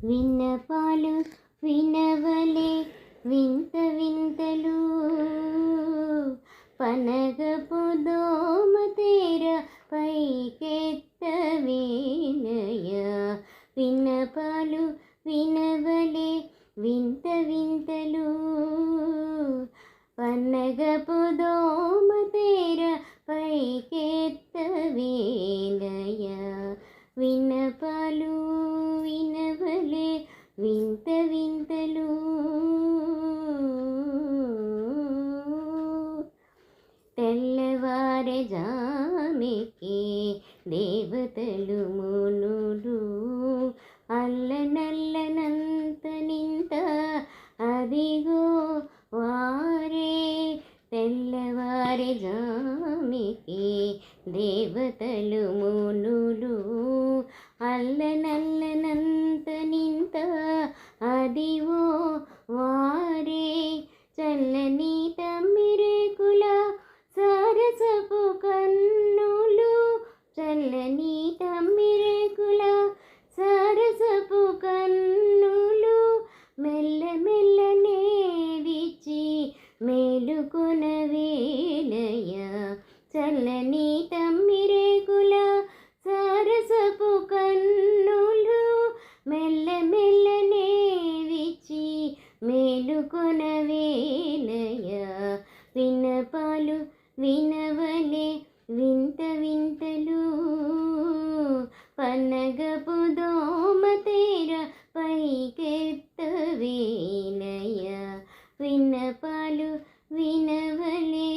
విన్నపాలు వినవలే వింత వింతలు పనగపు దోమ తేర పైకెత్తవేనయ విన్నపాలు వినవలే వింత వింతలు పన్నగపు దోమ తేర పైకెత్తవేనయ విన్నపాలు వినవలే వింత వింతలు తెల్లవారే జామెకి దేవతలు మునులు అల్లనల్లనంత నింత అదిగో వారే తెల్లవారే జామెకి దేవతలు మునులు అల్లనల్లనంత నింత అదివో వారే చల్లని తమ్మిరేకుల సరసపు కన్నులు చల్లని తమ్మిరేకుల సరసపు కన్నులు మెల్ల మెల్లనే విచ్చి మేలుకొనవేలయ చల్లని తమ్మిరేకుల సరసపు కన్నులు మెల్ల మెల్లనే విచ్చి మేలుకొనవేలయ విన్నపాలు వినవలే వింత వింతలు పన్నగపు దోమ తేర పైకెత్తవేలయ విన్నపాలు వినవలే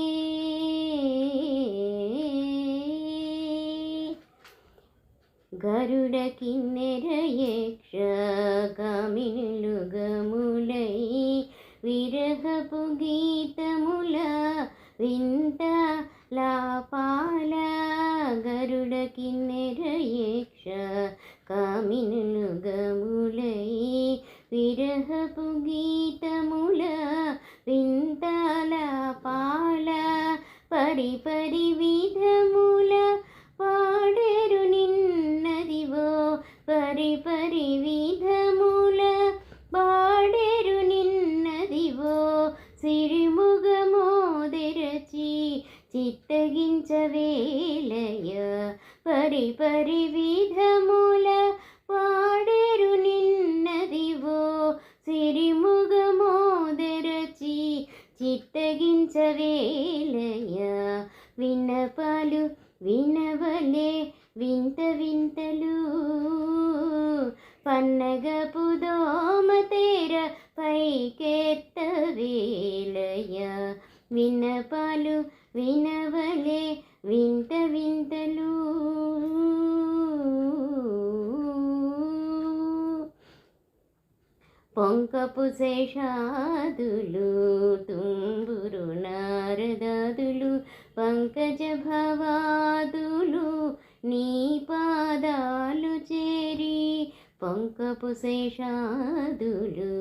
గరుడ కిన్నెర యక్ష కామినులు గములై విరహపు గీతముల వింత లాపాల గరుడ కిన్నెర యక్ష కామినులు గములై విరహపు గీతముల వింత లాపాల పరిపరి విధముల పాడెరు నిన్నదివో పరిపరి విధముల పాడెరు నిన్నదివో సిరిముగమోదెరచి చిత్తగించవేలయ పరిపరి విధముల పాడెరు నిన్నదివో సిరిముగమోదెరచి చిత్తగించవేలయ విన్నపాలు వినవలే వింత వింతలు పన్నగపు దోమ తేర పైకెత్తవేలయ విన్నపాలు వినవలే వింత వింతలు పొంకపు శేషాదులు తుంబురు నారదాదులు పంకజ భవాదులు నీ పాదాలు చేరి పొంకపు శేషాదులు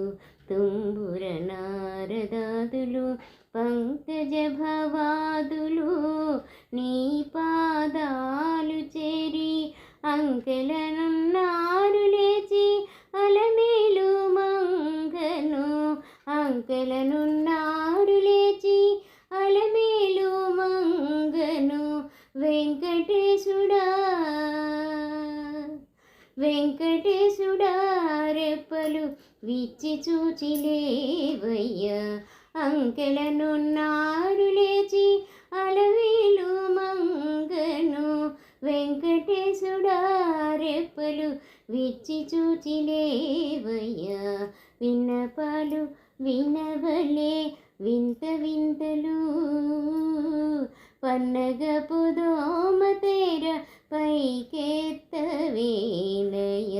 తుంబుర నారదాదులు పంకజ భవాదులు నీ పాదాలు చేరి అంకెలనున్నారు లేచి అలమేలు మంగను అంకెలనున్నారు లేచి అలమేలు మంగను వెంకటేశుడా వెంకటేశుడా రెప్పలు విచ్చి చూచిలేవయ్య అంకెలనున్నారు లేచి అలమేలు మంగను వెంకటేశుడా రెప్పలు విచ్చి చూచిలేవయ్య విన్నపాలు వినవలే వింత వింతలు పన్నగపు దోమ తేర పైకెత్తవేలయ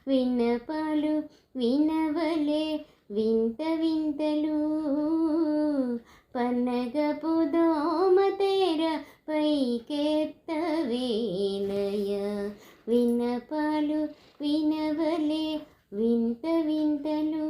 విన్నపాలు వినవలే వింత వింతలు పన్నగపు దోమ తేర పైకెత్తవేలయ విన్నపాలు వినవలే వింత వింతలు